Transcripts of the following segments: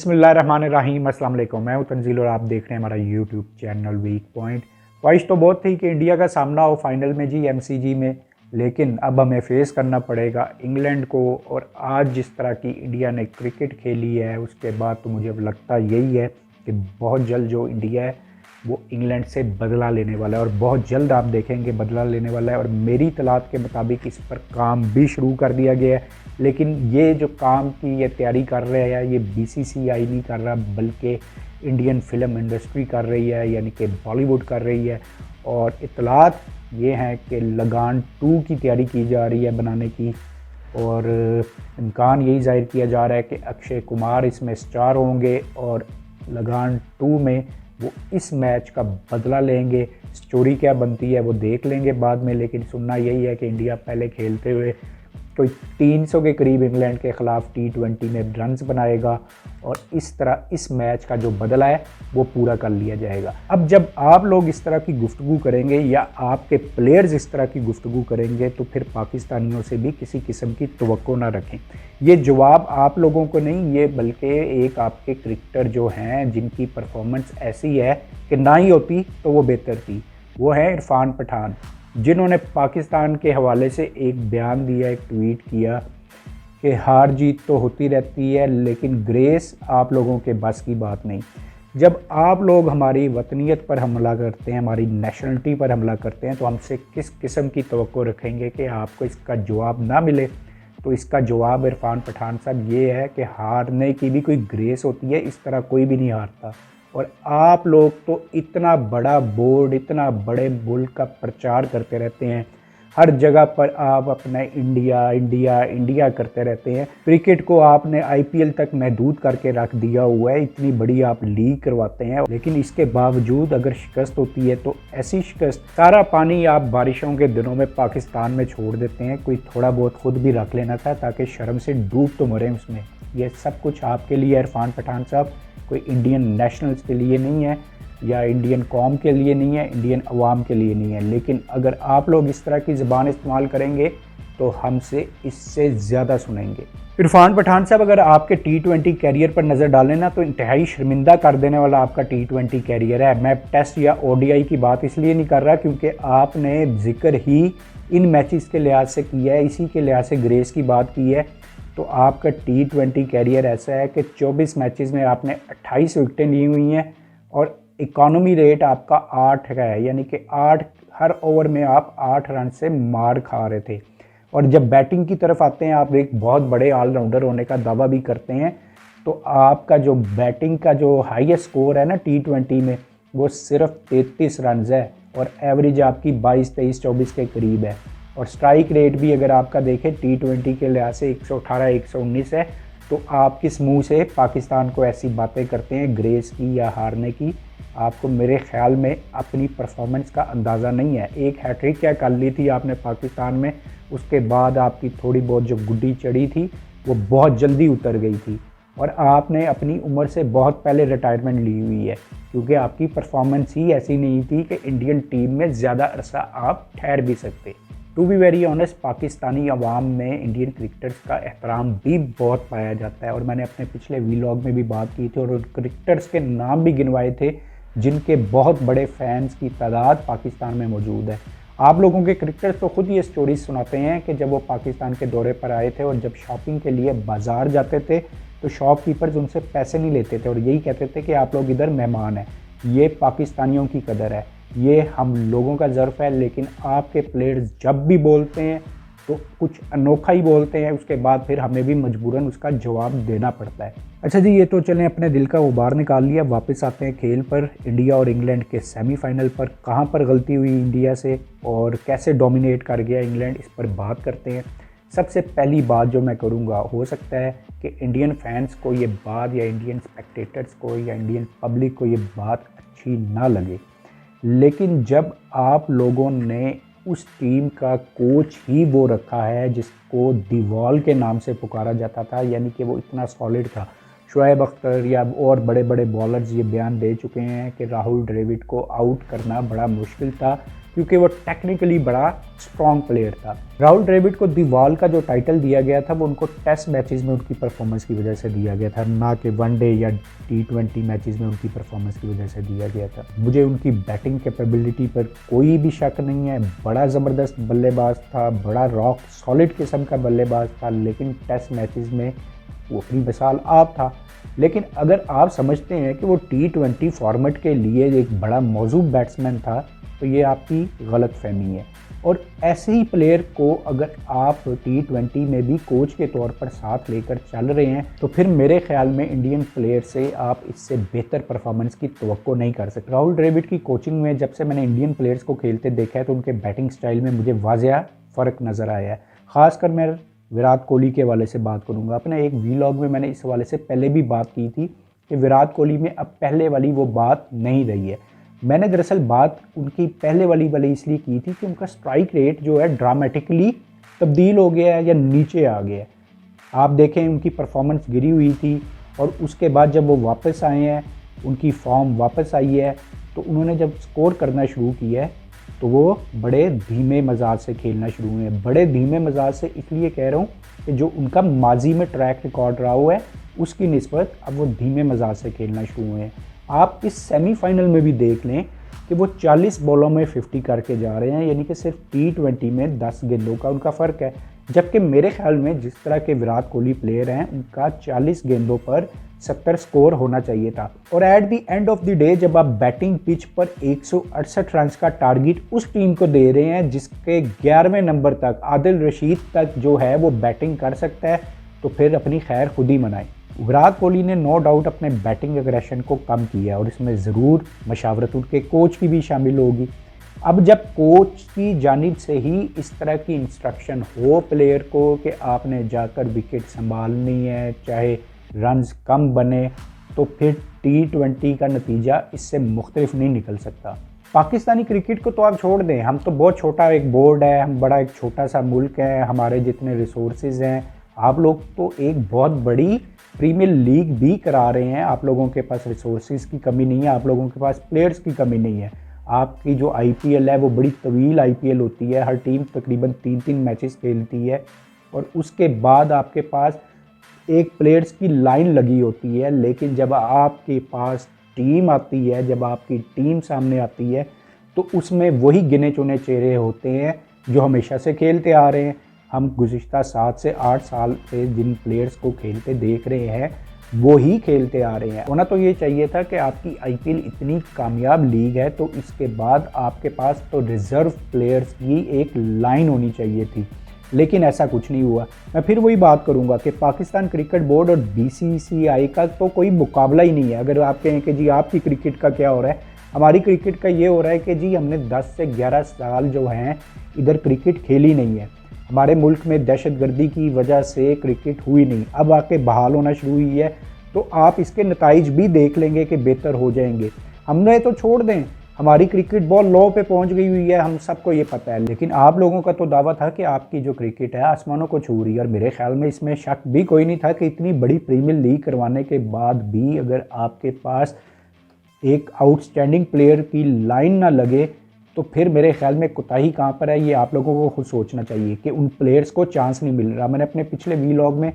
बिस्मिल्लाहिर्रहमानिर्रहीम, अस्सलाम वालेकुम। मैं हूं तंजील और आप देख रहे हैं हमारा यूट्यूब चैनल वीक पॉइंट। ख्वाहिश तो बहुत थी कि इंडिया का सामना हो फाइनल में जी, एमसीजी में, लेकिन अब हमें फेस करना पड़ेगा इंग्लैंड को। और आज जिस तरह की इंडिया ने क्रिकेट खेली है उसके बाद तो मुझे अब लगता यही है कि बहुत जल्द जो इंडिया है वो इंग्लैंड से बदला लेने वाला है, और बहुत जल्द आप देखेंगे बदला लेने वाला है। और मेरी इतलात के मुताबिक इस पर काम भी शुरू कर दिया गया है, लेकिन ये जो काम की ये तैयारी कर रहे हैं ये बीसीसीआई नहीं कर रहा, बल्कि इंडियन फिल्म इंडस्ट्री कर रही है, यानी कि बॉलीवुड कर रही है। और इतलात ये हैं कि लगान 2 की तैयारी की जा रही है बनाने की, और इम्कान यही जाहिर किया जा रहा है कि अक्षय कुमार इसमें स्टार होंगे और लगान 2 में वो इस मैच का बदला लेंगे। स्टोरी क्या बनती है वो देख लेंगे बाद में, लेकिन सुनना यही है कि इंडिया पहले खेलते हुए कोई 300 के करीब इंग्लैंड के ख़िलाफ़ T20 में रन्स बनाएगा, और इस तरह इस मैच का जो बदला है वो पूरा कर लिया जाएगा। अब जब आप लोग इस तरह की गुफ्तगू करेंगे या आपके प्लेयर्स इस तरह की गुफ्तगू करेंगे तो फिर पाकिस्तानियों से भी किसी किस्म की तवक्को ना रखें। ये जवाब आप लोगों को नहीं, ये बल्कि एक आपके क्रिकेटर जो हैं जिनकी परफॉर्मेंस ऐसी है कि ना ही होती तो वो बेहतर थी, वो है इरफान पठान, जिन्होंने पाकिस्तान के हवाले से एक बयान दिया, एक ट्वीट किया कि हार जीत तो होती रहती है लेकिन ग्रेस आप लोगों के बस की बात नहीं। जब आप लोग हमारी वतनियत पर हमला करते हैं, हमारी नेशनलिटी पर हमला करते हैं, तो हमसे किस किस्म की तवक्को रखेंगे कि आपको इसका जवाब ना मिले। तो इसका जवाब इरफान पठान साहब ये है कि हारने की भी कोई ग्रेस होती है, इस तरह कोई भी नहीं हारता। और आप लोग तो इतना बड़ा बोर्ड, इतना बड़े मुल्क का प्रचार करते रहते हैं, हर जगह पर आप अपना इंडिया इंडिया इंडिया करते रहते हैं। क्रिकेट को आपने आईपीएल तक महदूद करके रख दिया हुआ है, इतनी बड़ी आप लीग करवाते हैं, लेकिन इसके बावजूद अगर शिकस्त होती है तो ऐसी शिकस्त, सारा पानी आप बारिशों के दिनों में पाकिस्तान में छोड़ देते हैं। कोई थोड़ा बहुत खुद भी रख लेना था ताकि शर्म से डूब तो मरें उसमें। यह सब कुछ आपके लिए इरफान पठान साहब, कोई इंडियन नेशनल्स के लिए नहीं है या इंडियन कौम के लिए नहीं है, इंडियन अवाम के लिए नहीं है। लेकिन अगर आप लोग इस तरह की ज़बान इस्तेमाल करेंगे तो हमसे इससे ज़्यादा सुनेंगे। इरफान पठान साहब, अगर आपके T20 कैरियर पर नज़र डालें ना, तो इंतहाई शर्मिंदा कर देने वाला आपका T20 कैरियर है। मैं टेस्ट या ODI की बात इसलिए नहीं कर रहा क्योंकि आपने जिक्र ही इन मैचेस के लिहाज से किया है, इसी के लिहाज से ग्रेस की बात की है। तो आपका T20 कैरियर ऐसा है कि 24 मैचेस में आपने 28 विकेटें ली हुई हैं, और इकॉनमी रेट आपका 8 का है, यानी कि 8 हर ओवर में आप 8 रन से मार खा रहे थे। और जब बैटिंग की तरफ आते हैं, आप एक बहुत बड़े ऑलराउंडर होने का दावा भी करते हैं, तो आपका जो बैटिंग का जो हाईएस्ट स्कोर है ना T20 में, वो सिर्फ 33 रन है, और एवरेज आपकी 22, 23, 24 के करीब है। और स्ट्राइक रेट भी अगर आपका देखें T20 के लिहाज से 118, 119 है। तो आप किस मुंह से पाकिस्तान को ऐसी बातें करते हैं ग्रेस की या हारने की? आपको मेरे ख्याल में अपनी परफॉर्मेंस का अंदाज़ा नहीं है। एक हैट्रिक क्या कर ली थी आपने पाकिस्तान में, उसके बाद आपकी थोड़ी बहुत जो गुड्डी चढ़ी थी वो बहुत जल्दी उतर गई थी, और आपने अपनी उम्र से बहुत पहले रिटायरमेंट ली हुई है, क्योंकि आपकी परफॉर्मेंस ही ऐसी नहीं थी कि इंडियन टीम में ज़्यादा अरसा आप ठहर भी सकते। To be very honest, Pakistani अवाम में इंडियन क्रिकेटर्स का एहतराम भी बहुत पाया जाता है, और मैंने अपने पिछले वीलॉग में भी बात की थी और क्रिकेटर्स के नाम भी गिनवाए थे जिनके बहुत बड़े फैंस की तादाद पाकिस्तान में मौजूद है। आप लोगों के क्रिकेटर्स तो खुद ये स्टोरीज सुनाते हैं कि जब वो पाकिस्तान के दौरे पर आए थे और जब शॉपिंग के लिए बाज़ार जाते थे तो शॉपकीपर्स उनसे पैसे नहीं लेते थे और यही कहते थे कि आप लोग इधर मेहमान हैं। ये पाकिस्तानियों की कदर है, ये हम लोगों का ज़र्फ है। लेकिन आपके प्लेयर्स जब भी बोलते हैं तो कुछ अनोखा ही बोलते हैं, उसके बाद फिर हमें भी मजबूरन उसका जवाब देना पड़ता है। अच्छा जी, ये तो चलें अपने दिल का गुबार निकाल लिया, वापस आते हैं खेल पर। इंडिया और इंग्लैंड के सेमीफाइनल पर कहाँ पर गलती हुई इंडिया से और कैसे डोमिनेट कर गया इंग्लैंड, इस पर बात करते हैं। सबसे पहली बात जो मैं करूँगा, हो सकता है कि इंडियन फैंस को ये बात या इंडियन स्पेक्टेटर्स को या इंडियन पब्लिक को ये बात अच्छी ना लगे, लेकिन जब आप लोगों ने उस टीम का कोच ही वो रखा है जिसको दीवाल के नाम से पुकारा जाता था, यानी कि वो इतना सॉलिड था, शोएब अख्तर या और बड़े बड़े बॉलर्स ये बयान दे चुके हैं कि राहुल द्रविड़ को आउट करना बड़ा मुश्किल था क्योंकि वो टेक्निकली बड़ा स्ट्रॉन्ग प्लेयर था। राहुल द्रविड़ को दी वॉल का जो टाइटल दिया गया था वो उनको टेस्ट मैचेस में उनकी परफॉर्मेंस की वजह से दिया गया था, ना कि वनडे या T20 मैचेस में उनकी परफॉर्मेंस की वजह से दिया गया था। मुझे उनकी बैटिंग कैपेबिलिटी पर कोई भी शक नहीं है, बड़ा ज़बरदस्त बल्लेबाज था, बड़ा रॉक सॉलिड किस्म का बल्लेबाज था, लेकिन टेस्ट मैचेस में वो अपनी मिसाल आप था। लेकिन अगर आप समझते हैं कि वो T20 फॉर्मेट के लिए एक बड़ा मौजूद बैट्समैन था तो ये आपकी गलत फहमी है। और ऐसे ही प्लेयर को अगर आप T20 में भी कोच के तौर पर साथ लेकर चल रहे हैं तो फिर मेरे ख्याल में इंडियन प्लेयर से आप इससे बेहतर परफॉर्मेंस की तवक्को नहीं कर सकते। राहुल द्रविड़ की कोचिंग में जब से मैंने इंडियन प्लेयर्स को खेलते देखा है तो उनके बैटिंग स्टाइल में मुझे वाज़ेह फ़र्क नज़र आया है। ख़ासकर मैं विराट कोहली के हवाले से बात करूँगा। अपने एक वीलॉग में मैंने इस हवाले से पहले भी बात की थी कि विराट कोहली में अब पहले वाली वो बात नहीं रही है। मैंने दरअसल बात उनकी पहले वाली इसलिए की थी कि उनका स्ट्राइक रेट जो है ड्रामेटिकली तब्दील हो गया है या नीचे आ गया है। आप देखें उनकी परफॉर्मेंस गिरी हुई थी और उसके बाद जब वो वापस आए हैं, उनकी फॉर्म वापस आई है, तो उन्होंने जब स्कोर करना शुरू किया है तो वो बड़े धीमे मजाज से खेलना शुरू हुए हैं। बड़े धीमे मजाज से इसलिए कह रहा हूँ कि जो उनका माजी में ट्रैक रिकॉर्ड रहा हुआ है उसकी निस्बत अब वो धीमे मजाज से खेलना शुरू हुए हैं। आप इस सेमीफाइनल में भी देख लें कि वो 40 बॉलों में 50 करके जा रहे हैं, यानी कि सिर्फ T20 में 10 गेंदों का उनका फ़र्क है। जबकि मेरे ख्याल में जिस तरह के विराट कोहली प्लेयर हैं उनका 40 गेंदों पर 70 स्कोर होना चाहिए था। और at the end of the day जब आप बैटिंग पिच पर 168 रन का टारगेट उस टीम को दे रहे हैं जिसके 11वें नंबर तक आदिल रशीद तक जो है वो बैटिंग कर सकता है, तो फिर अपनी खैर खुद ही मनाएं। विराट कोहली ने नो डाउट अपने बैटिंग एग्रेशन को कम किया और इसमें ज़रूर मशावरत उनके कोच की भी शामिल होगी। अब जब कोच की जानिब से ही इस तरह की इंस्ट्रक्शन हो प्लेयर को कि आपने जाकर विकेट संभालनी है चाहे रन्स कम बने, तो फिर T20 का नतीजा इससे मुख्तलिफ नहीं निकल सकता। पाकिस्तानी क्रिकेट को तो आप छोड़ दें, हम तो बहुत छोटा एक बोर्ड है, हम बड़ा एक छोटा सा मुल्क है, हमारे जितने रिसोर्सेज हैं। आप लोग तो एक बहुत बड़ी प्रीमियर लीग भी करा रहे हैं, आप लोगों के पास रिसोर्सेज की कमी नहीं है, आप लोगों के पास प्लेयर्स की कमी नहीं है। आपकी जो IPL है वो बड़ी तवील IPL होती है, हर टीम तकरीबन 3-3 मैचेस खेलती है और उसके बाद आपके पास एक प्लेयर्स की लाइन लगी होती है। लेकिन जब आपके पास टीम आती है, जब आपकी टीम सामने आती है तो उसमें वही गिने चुने चेहरे होते हैं जो हमेशा से खेलते आ रहे हैं। हम गुज़िश्ता 7 से 8 साल से जिन प्लेयर्स को खेलते देख रहे हैं वो ही खेलते आ रहे हैं। होना तो ये चाहिए था कि आपकी IPL इतनी कामयाब लीग है तो इसके बाद आपके पास तो रिज़र्व प्लेयर्स की एक लाइन होनी चाहिए थी, लेकिन ऐसा कुछ नहीं हुआ। मैं फिर वही बात करूंगा कि पाकिस्तान क्रिकेट बोर्ड और BCCI का तो कोई मुकाबला ही नहीं है। अगर आप कहें कि जी आपकी क्रिकेट का क्या हो रहा है, हमारी क्रिकेट का ये हो रहा है कि जी हमने 10 से 11 साल जो हैं इधर क्रिकेट खेली नहीं है। हमारे मुल्क में दहशतगर्दी की वजह से क्रिकेट हुई नहीं, अब आके बहाल होना शुरू हुई है, तो आप इसके नताइज भी देख लेंगे कि बेहतर हो जाएंगे। हमने तो छोड़ दें, हमारी क्रिकेट बहुत लो पे पहुंच गई हुई है, हम सबको ये पता है। लेकिन आप लोगों का तो दावा था कि आपकी जो क्रिकेट है आसमानों को छू रही है, और मेरे ख्याल में इसमें शक भी कोई नहीं था कि इतनी बड़ी प्रीमियर लीग करवाने के बाद भी अगर आपके पास एक आउटस्टैंडिंग प्लेयर की लाइन ना लगे तो फिर मेरे ख्याल में कोताही कहाँ पर है, ये आप लोगों को खुद सोचना चाहिए कि उन प्लेयर्स को चांस नहीं मिल रहा। मैंने अपने पिछले व्लॉग में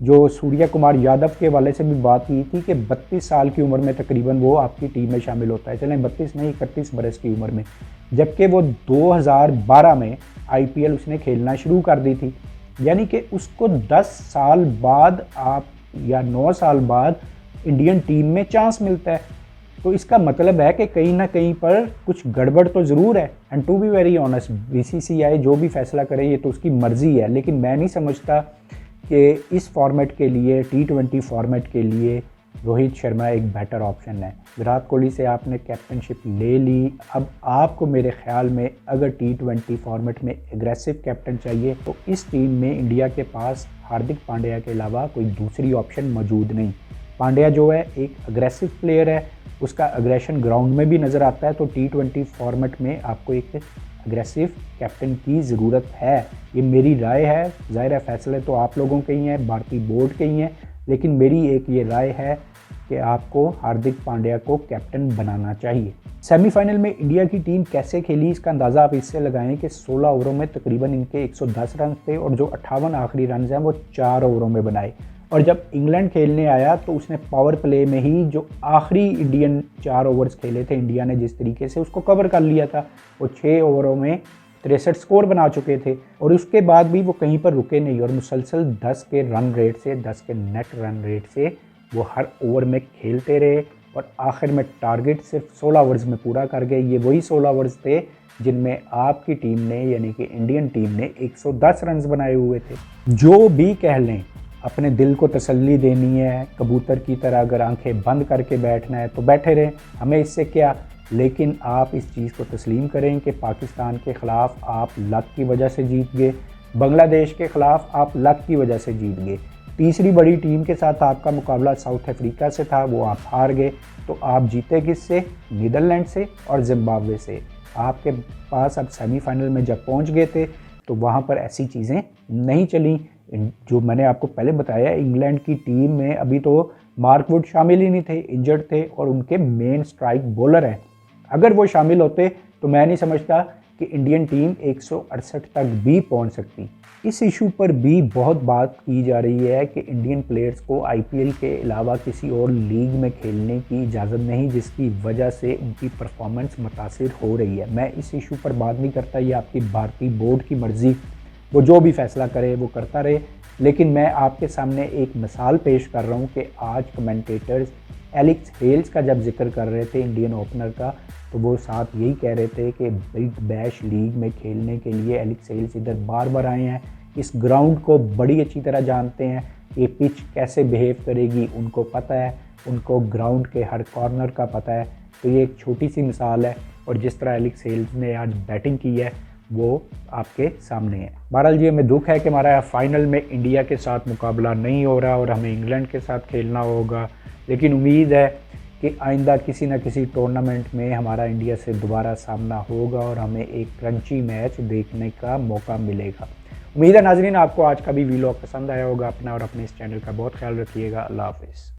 जो सूर्या कुमार यादव के वाले से भी बात की थी कि 32 साल की उम्र में तकरीबन वो आपकी टीम में शामिल होता है, चलें 32 नहीं 31 बरस की उम्र में, जबकि वो 2012 में IPL उसने खेलना शुरू कर दी थी। यानी कि उसको 10 साल बाद आप या 9 साल बाद इंडियन टीम में चांस मिलता है। तो इसका मतलब है कि कहीं ना कहीं पर कुछ गड़बड़ तो ज़रूर है। And to be very honest, BCCI जो भी फैसला करे ये तो उसकी मर्ज़ी है, लेकिन मैं नहीं समझता कि इस फॉर्मेट के लिए T20 फॉर्मेट के लिए रोहित शर्मा एक बेटर ऑप्शन है। विराट कोहली से आपने कैप्टनशिप ले ली, अब आपको मेरे ख्याल में अगर T20 फॉर्मेट में एग्रेसिव कैप्टन चाहिए तो इस टीम में इंडिया के पास हार्दिक पांड्या के अलावा कोई दूसरी ऑप्शन मौजूद नहीं। पांड्या जो है एक अग्रेसिव प्लेयर है, उसका अग्रेशन ग्राउंड में भी नज़र आता है, तो T20 फॉर्मेट में आपको एक अग्रेसिव कैप्टन की ज़रूरत है। ये मेरी राय है, ज़ाहिर है फैसले तो आप लोगों के ही हैं, भारतीय बोर्ड के ही हैं, लेकिन मेरी एक ये राय है कि आपको हार्दिक पांड्या को कैप्टन बनाना चाहिए। सेमीफाइनल में इंडिया की टीम कैसे खेली इसका अंदाज़ा आप इससे लगाएं कि 16 ओवरों में तकरीबन इनके 110 रन थे और जो 58 आखिरी रन हैं वो 4 ओवरों में बनाए। और जब इंग्लैंड खेलने आया तो उसने पावर प्ले में ही जो आखिरी इंडियन 4 ओवर्स खेले थे इंडिया ने जिस तरीके से उसको कवर कर लिया था, वो 6 ओवरों में 63 स्कोर बना चुके थे और उसके बाद भी वो कहीं पर रुके नहीं और मुसलसल 10 के रन रेट से 10 के नेट रन रेट से वो हर ओवर में खेलते रहे और आखिर में टारगेट सिर्फ 16 ओवर्स में पूरा कर गए। ये वही 16 ओवर्स थे जिनमें आपकी टीम ने यानी कि इंडियन टीम ने 110 रन बनाए हुए थे। जो भी कह लें, अपने दिल को तसल्ली देनी है, कबूतर की तरह अगर आंखें बंद करके बैठना है तो बैठे रहें, हमें इससे क्या। लेकिन आप इस चीज़ को तस्लीम करें कि पाकिस्तान के ख़िलाफ़ आप लक की वजह से जीत गए, बांग्लादेश के ख़िलाफ़ आप लक की वजह से जीत गए, तीसरी बड़ी टीम के साथ आपका मुकाबला साउथ अफ्रीका से था, वो आप हार गए। तो आप जीते किससे? नीदरलैंड से और जिम्बाब्वे से। आपके पास अब सेमीफाइनल में जब पहुंच गए थे तो वहां पर ऐसी चीज़ें नहीं चली। जो मैंने आपको पहले बताया, इंग्लैंड की टीम में अभी तो मार्क वुड शामिल ही नहीं थे, इंजर्ड थे और उनके मेन स्ट्राइक बॉलर हैं। अगर वो शामिल होते तो मैं नहीं समझता कि इंडियन टीम 168 तक भी पहुंच सकती। इस इशू पर भी बहुत बात की जा रही है कि इंडियन प्लेयर्स को आईपीएल के अलावा किसी और लीग में खेलने की इजाज़त नहीं, जिसकी वजह से उनकी परफॉर्मेंस मुतासिर हो रही है। मैं इस इशू पर बात नहीं करता, ये आपकी भारतीय बोर्ड की मर्ज़ी, वो जो भी फैसला करे वो करता रहे। लेकिन मैं आपके सामने एक मिसाल पेश कर रहा हूँ कि आज कमेंटेटर्स एलेक्स हेल्स का जब जिक्र कर रहे थे इंडियन ओपनर का, तो वो साथ यही कह रहे थे कि बिग बैश लीग में खेलने के लिए एलेक्स हेल्स इधर बार बार आए हैं, इस ग्राउंड को बड़ी अच्छी तरह जानते हैं, ये पिच कैसे बिहेव करेगी उनको पता है, उनको ग्राउंड के हर कॉर्नर का पता है। तो ये एक छोटी सी मिसाल है और जिस तरह एलेक्स हेल्स ने आज बैटिंग की है वो आपके सामने है। बहरहाल जी, हमें दुख है कि हमारा फाइनल में इंडिया के साथ मुकाबला नहीं हो रहा और हमें इंग्लैंड के साथ खेलना होगा, लेकिन उम्मीद है कि आइंदा किसी न किसी टूर्नामेंट में हमारा इंडिया से दोबारा सामना होगा और हमें एक क्रंची मैच देखने का मौका मिलेगा। उम्मीद है नाजरीन आपको आज का भी व्लॉग पसंद आया होगा। अपना और अपने इस चैनल का बहुत ख्याल रखिएगा। अल्लाह हाफिज़।